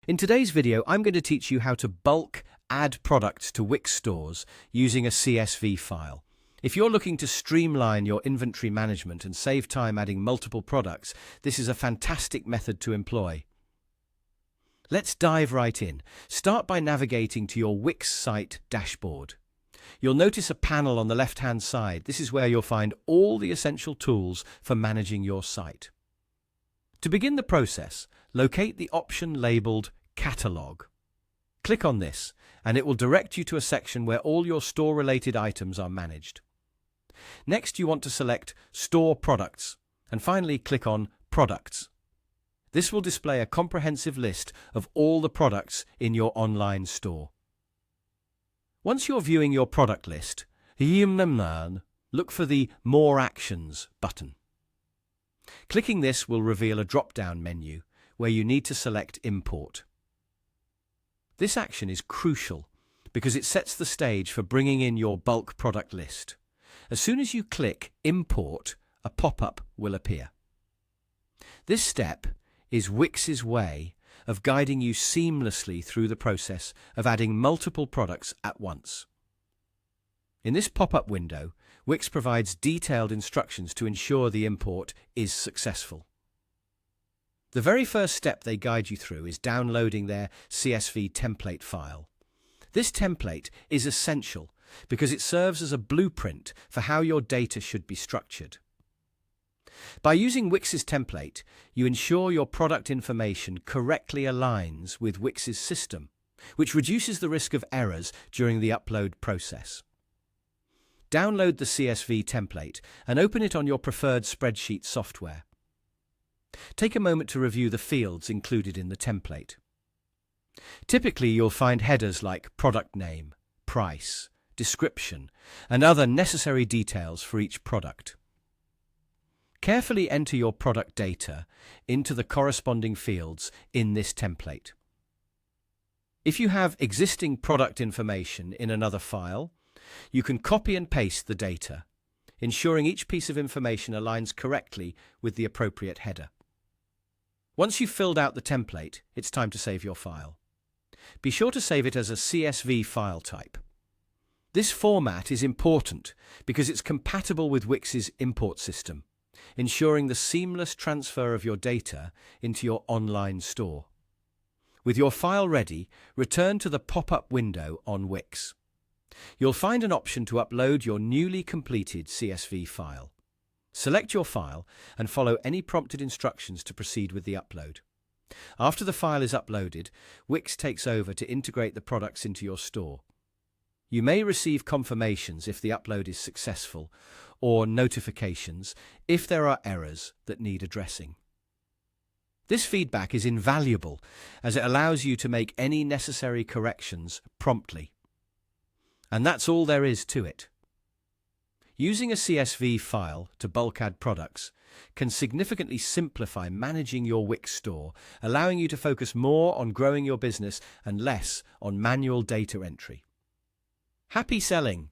In today's video, I'm going to teach you how to bulk add products to Wix stores using a CSV file. If you're looking to streamline your inventory management and save time adding multiple products, this is a fantastic method to employ. Let's dive right in. Start by navigating to your Wix site dashboard. You'll notice a panel on the left-hand side. This is where you'll find all the essential tools for managing your site. To begin the process, locate the option labeled Catalog. Click on this, and it will direct you to a section where all your store-related items are managed. Next, you want to select Store Products, and finally click on Products. This will display a comprehensive list of all the products in your online store. Once you're viewing your product list, look for the More Actions button. Clicking this will reveal a drop-down menu where you need to select Import. This action is crucial because it sets the stage for bringing in your bulk product list. As soon as you click Import, a pop-up will appear. This step is Wix's way of guiding you seamlessly through the process of adding multiple products at once. In this pop-up window, Wix provides detailed instructions to ensure the import is successful. The very first step they guide you through is downloading their CSV template file. This template is essential because it serves as a blueprint for how your data should be structured. By using Wix's template, you ensure your product information correctly aligns with Wix's system, which reduces the risk of errors during the upload process. Download the CSV template and open it on your preferred spreadsheet software. Take a moment to review the fields included in the template. Typically, you'll find headers like product name, price, description, and other necessary details for each product. Carefully enter your product data into the corresponding fields in this template. If you have existing product information in another file, you can copy and paste the data, ensuring each piece of information aligns correctly with the appropriate header. Once you've filled out the template, it's time to save your file. Be sure to save it as a CSV file type. This format is important because it's compatible with Wix's import system, ensuring the seamless transfer of your data into your online store. With your file ready, return to the pop-up window on Wix. You'll find an option to upload your newly completed CSV file. Select your file and follow any prompted instructions to proceed with the upload. After the file is uploaded, Wix takes over to integrate the products into your store. You may receive confirmations if the upload is successful, or notifications if there are errors that need addressing. This feedback is invaluable as it allows you to make any necessary corrections promptly. And that's all there is to it. Using a CSV file to bulk add products can significantly simplify managing your Wix store, allowing you to focus more on growing your business and less on manual data entry. Happy selling!